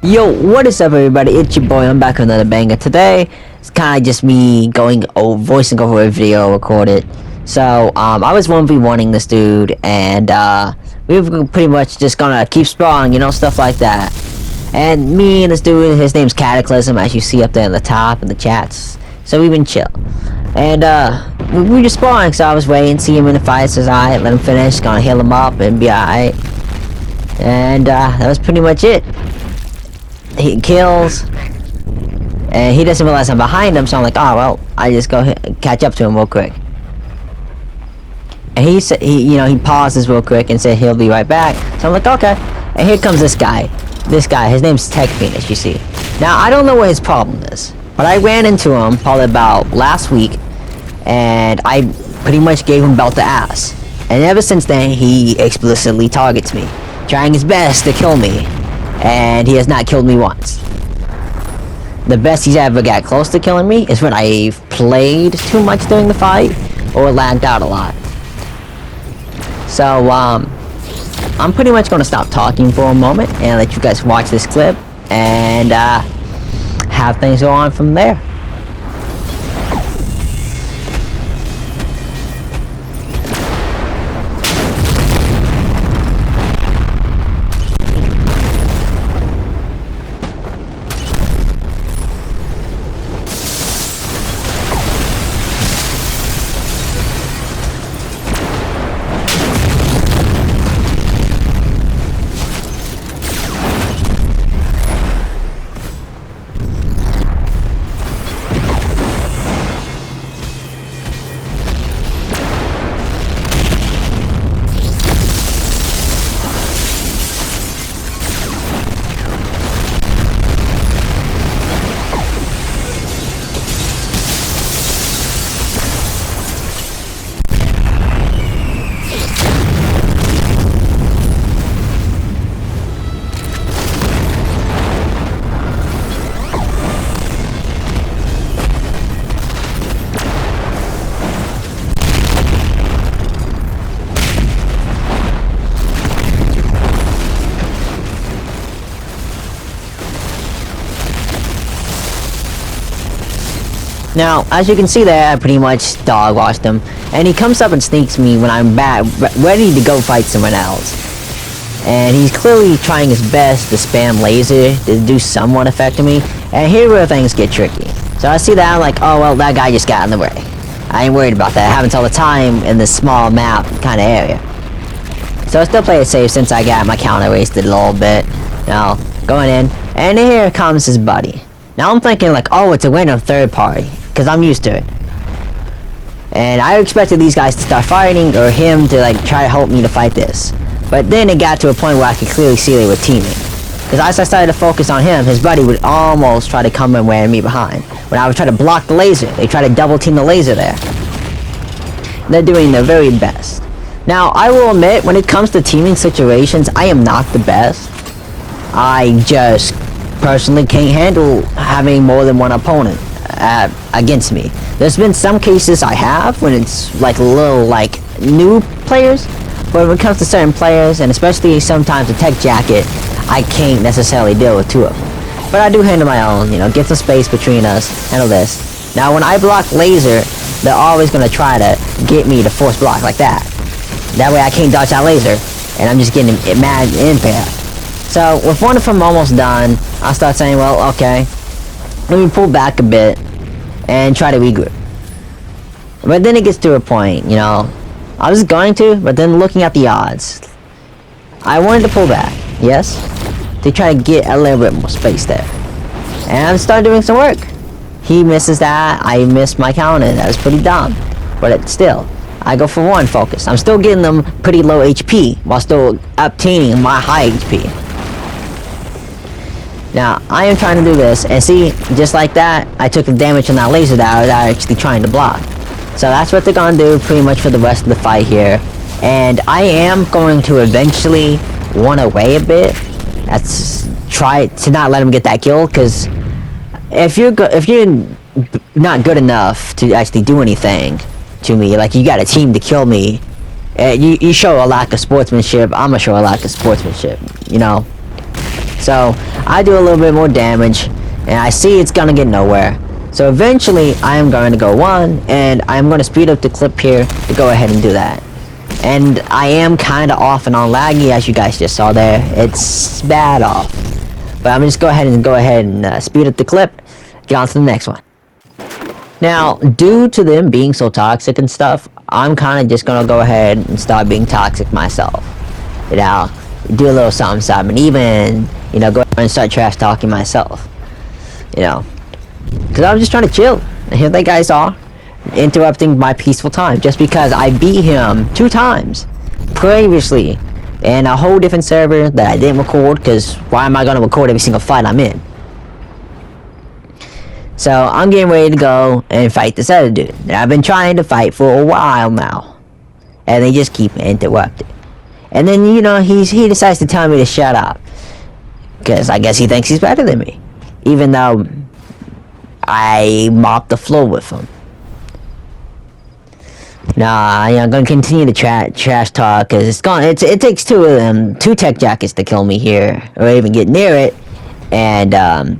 Yo, what is up everybody, it's your boy, I'm back with another banger. Today, it's kinda just me voicing over a video recorded. So, I was 1v1ing this dude, and, we were pretty much just gonna keep sprawling, you know, stuff like that. And me and this dude, his name's Cataclysm, as you see up there in the top in the chats. So we've been chill. And, we were just sprawling, so I was waiting, see him in the fight, says alright, let him finish, gonna heal him up, and be alright. And, that was pretty much it. He kills, and he doesn't realize I'm behind him, so I'm like, oh well, I just go catch up to him real quick. And he said, he pauses real quick and said he'll be right back. So I'm like, okay. And here comes this guy. His name's Tech Phoenix, you see. Now I don't know what his problem is, but I ran into him probably about last week, and I pretty much gave him belt to ass. And ever since then, he explicitly targets me, trying his best to kill me. And he has not killed me once. The best he's ever got close to killing me is when I've played too much during the fight or lagged out a lot. So, I'm pretty much going to stop talking for a moment and let you guys watch this clip and have things go on from there. Now, as you can see there, I pretty much dog washed him, and he comes up and sneaks me when I'm back, ready to go fight someone else. And he's clearly trying his best to spam laser to do somewhat affect me, and here where things get tricky. So I see that, I'm like, oh well, that guy just got in the way. I ain't worried about that, it happens all the time in this small map kind of area. So I still play it safe since I got my counter wasted a little bit. Now, going in, and here comes his buddy. Now I'm thinking like, oh, it's a random third party, because I'm used to it. And I expected these guys to start fighting, or him to like try to help me to fight this. But then it got to a point where I could clearly see they were teaming. Because as I started to focus on him, his buddy would almost try to come and wear me behind. When I would try to block the laser, they try to double team the laser there. They're doing their very best. Now, I will admit, when it comes to teaming situations, I am not the best. I just personally can't handle having more than one opponent against me. There's been some cases I have when it's like little like new players, but when it comes to certain players, and especially sometimes a tech jacket, I can't necessarily deal with two of them. But I do handle my own, you know, get some space between us, handle this. Now when I block laser, they're always going to try to get me to force block like that. That way I can't dodge that laser, and I'm just getting mad and impaired. So with one of them almost done, I'll start saying, well, okay, let me pull back a bit and try to regroup. But then it gets to a point, you know, I was going to, but then looking at the odds, I wanted to pull back, yes, to try to get a little bit more space there. And I started doing some work. He misses that, I missed my counter, that was pretty dumb. But still, I go for one focus. I'm still getting them pretty low HP, while still obtaining my high HP. Now, I am trying to do this, and see, just like that, I took the damage on that laser that I was actually trying to block. So that's what they're gonna do pretty much for the rest of the fight here. And I am going to eventually run away a bit. That's try to not let him get that kill, because if you're not good enough to actually do anything to me, like you got a team to kill me, you show a lack of sportsmanship. I'm gonna show a lack of sportsmanship, you know. So I do a little bit more damage, and I see it's gonna get nowhere. So eventually I am going to go 1, and I'm going to speed up the clip here to go ahead and do that. And I am kind of off and on laggy, as you guys just saw there. It's bad off. But I'm just go ahead and speed up the clip, get on to the next one. Now, due to them being so toxic and stuff, I'm kind of just going to go ahead and start being toxic myself. You know, do a little something, even, you know, go ahead and start trash talking myself. You know, because I'm just trying to chill. And here they guys are, interrupting my peaceful time just because I beat him 2 times previously in a whole different server that I didn't record, because why am I going to record every single fight I'm in? So I'm getting ready to go and fight this other dude that I've been trying to fight for a while now, and they just keep interrupting. And then, you know, he decides to tell me to shut up, because I guess he thinks he's better than me, even though I mopped the floor with him. Nah, I'm gonna continue to trash talk, because it takes 2 of them, 2 tech jackets to kill me here, or even get near it, and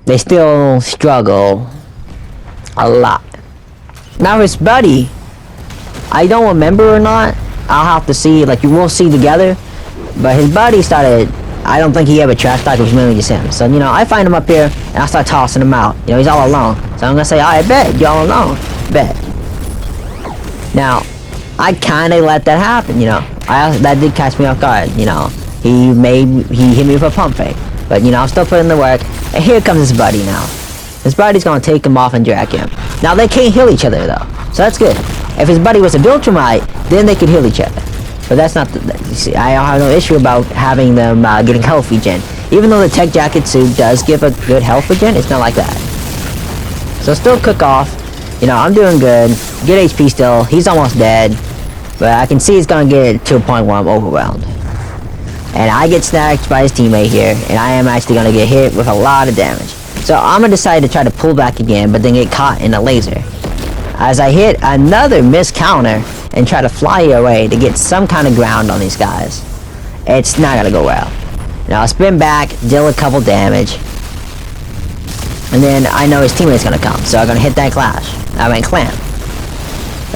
they still struggle a lot. Now his buddy, I don't remember or not, I'll have to see, like, you will see together, but his buddy started, I don't think he ever trash talked, it was mainly just him. So, you know, I find him up here, and I start tossing him out. You know, he's all alone. So I'm gonna say, alright, bet, you're all alone. Bet. Now, I kinda let that happen, you know. That did catch me off guard, you know. He hit me with a pump fake. But, you know, I'm still putting in the work. And here comes his buddy now. His buddy's gonna take him off and drag him. Now, they can't heal each other, though. So that's good. If his buddy was a Viltrumite, then they could heal each other. But that's not you see, I have no issue about having them getting health regen. Even though the tech jacket suit does give a good health regen, it's not like that. So still cook off. You know, I'm doing good. Good HP still. He's almost dead. But I can see he's gonna get to a point where I'm overwhelmed. And I get snagged by his teammate here, and I am actually gonna get hit with a lot of damage. So I'm gonna decide to try to pull back again, but then get caught in a laser. As I hit another missed counter and try to fly away to get some kind of ground on these guys. It's not gonna go well. Now I'll spin back, deal a couple damage, and then I know his teammate's gonna come, so I'm gonna hit that clamp.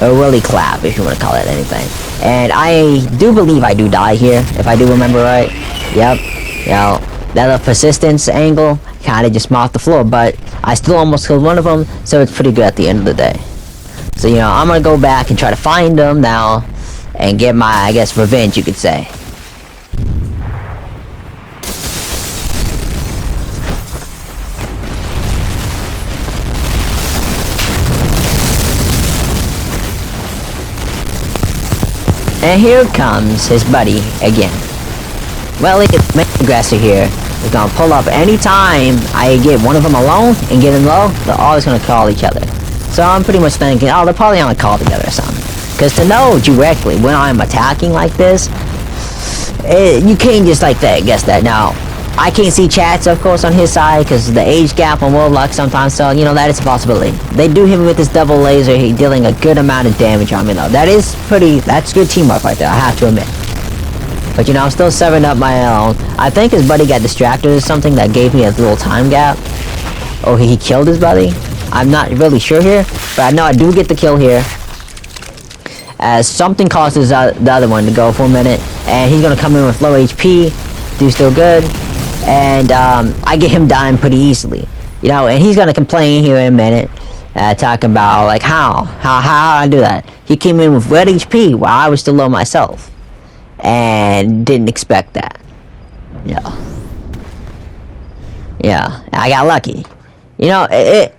Or willy clap, if you want to call it anything. And I do believe I do die here, if I do remember right. Yep. You know, that persistence angle kind of just mopped the floor, but I still almost killed one of them, so it's pretty good at the end of the day. So, you know, I'm gonna go back and try to find them now and get my, I guess, revenge, you could say. And here comes his buddy again. Well, the main aggressor here is gonna pull up anytime I get one of them alone and get him low. They're always gonna call each other. So I'm pretty much thinking, oh, they're probably on a call together or something. Because to know directly when I'm attacking like this, you can't just like that guess that. Now, I can't see chats, of course, on his side because the age gap on World Luck sometimes, so, you know, that is a possibility. They do hit me with this double laser, he dealing a good amount of damage on me, though. That's good teamwork right there, I have to admit. But, you know, I'm still 7 up my own. I think his buddy got distracted or something that gave me a little time gap. Or he killed his buddy. I'm not really sure here, but I know I do get the kill here. As something causes the other one to go for a minute, and he's gonna come in with low HP, do still good, and I get him dying pretty easily, you know. And he's gonna complain here in a minute, talking about like how I do that. He came in with red HP while I was still low myself, and didn't expect that. Yeah, I got lucky. You know,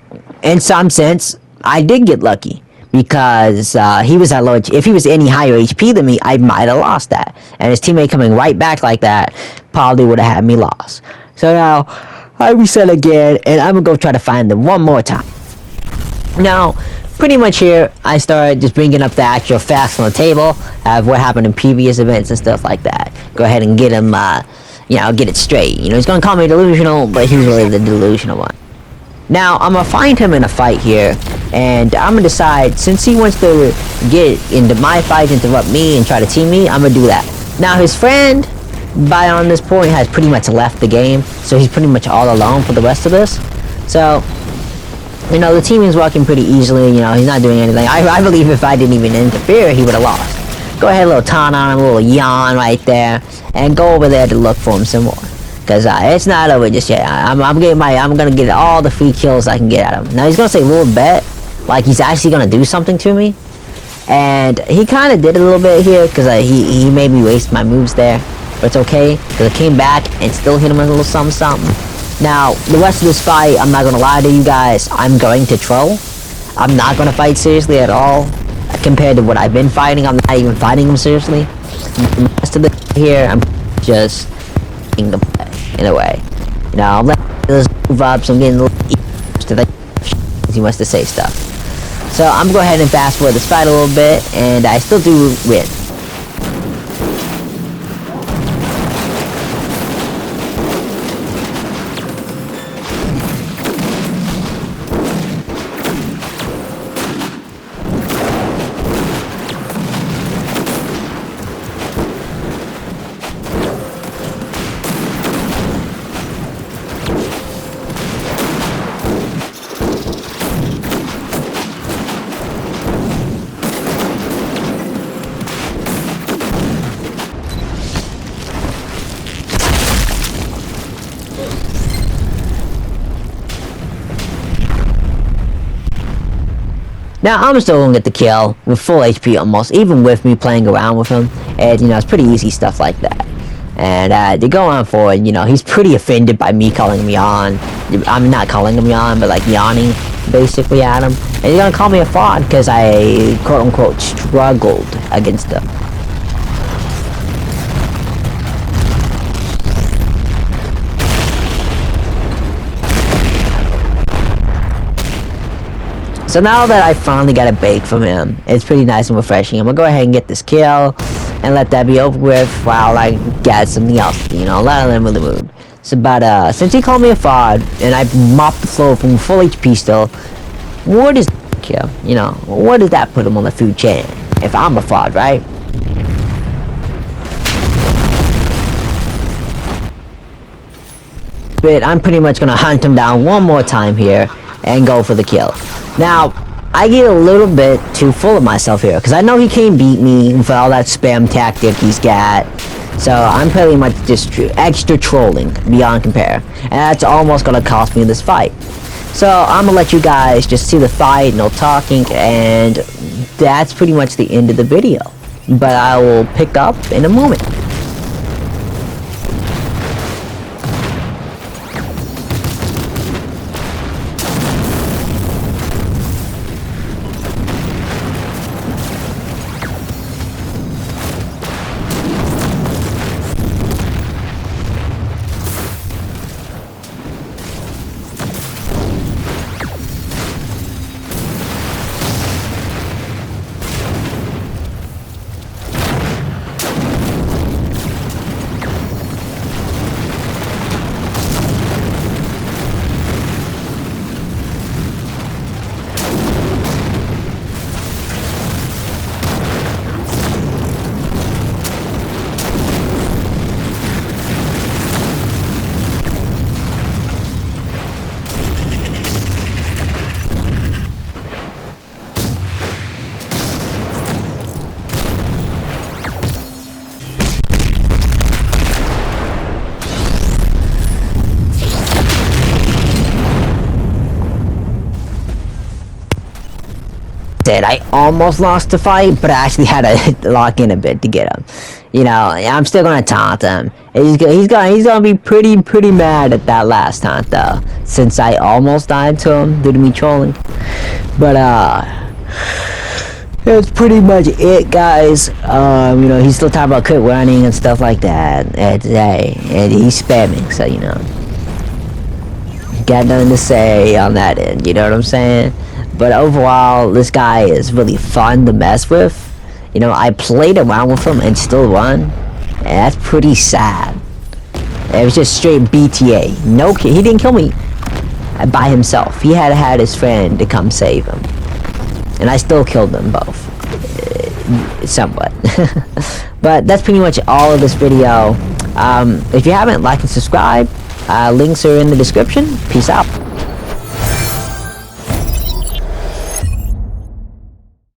in some sense, I did get lucky. Because he was at low HP. If he was any higher HP than me, I might have lost that. And his teammate coming right back like that probably would have had me lost. So now, I reset again, and I'm going to go try to find them one more time. Now, pretty much here, I started just bringing up the actual facts on the table of what happened in previous events and stuff like that. Go ahead and get him, you know, get it straight. You know, he's going to call me delusional, but he's really the delusional one. Now, I'm going to find him in a fight here, and I'm going to decide, since he wants to get into my fight, interrupt me, and try to team me, I'm going to do that. Now, his friend, by on this point has pretty much left the game, so he's pretty much all alone for the rest of this. So, you know, the team is working pretty easily. You know, he's not doing anything. I believe if I didn't even interfere, he would have lost. Go ahead, a little taunt on him, a little yawn right there, and go over there to look for him some more. Cause it's not over just yet. I'm gonna get all the free kills I can get out of him. Now he's gonna say a little bet, like he's actually gonna do something to me, and he kind of did a little bit here, cause he made me waste my moves there, but it's okay, cause I came back and still hit him with a little something. Now the rest of this fight, I'm not gonna lie to you guys, I'm going to troll. I'm not gonna fight seriously at all, compared to what I've been fighting. I'm not even fighting him seriously. The rest of the here, I'm just in the play in a way. You know, I'm letting this move up, so I'm getting a little used to the he wants to say stuff. So I'm gonna go ahead and fast forward this fight a little bit, and I still do win. Now, I'm still gonna get the kill with full HP almost, even with me playing around with him. And, you know, it's pretty easy stuff like that. And, to go on forward, you know, he's pretty offended by me calling him yawn. I'm not calling him yawn, but, like, yawning, basically, at him. And he's gonna call me a fraud, because I, quote-unquote, struggled against him. So now that I finally got a bake from him, it's pretty nice and refreshing. I'm gonna go ahead and get this kill and let that be over with while I get something else, you know, let him in the mood. So, but since he called me a fraud and I mopped the floor from full HP still, what is kill? You know, what does that put him on the food chain? If I'm a fraud, right? But I'm pretty much gonna hunt him down one more time here and go for the kill. Now, I get a little bit too full of myself here, because I know he can't beat me for all that spam tactic he's got. So I'm pretty much just extra trolling beyond compare. And that's almost going to cost me this fight. So I'm going to let you guys just see the fight, no talking, and that's pretty much the end of the video. But I will pick up in a moment. I almost lost the fight, but I actually had to lock in a bit to get him. You know, I'm still gonna taunt him. He's gonna be pretty mad at that last taunt though, since I almost died to him due to me trolling. But that's pretty much it, guys. You know, he's still talking about quit running and stuff like that. And he's spamming, so you know, got nothing to say on that end. You know what I'm saying? But overall, this guy is really fun to mess with. You know, I played around with him and still won. And that's pretty sad. It was just straight BTA. No, he didn't kill me by himself. He had his friend to come save him. And I still killed them both. Somewhat. But that's pretty much all of this video. If you haven't, like and subscribe. Links are in the description. Peace out.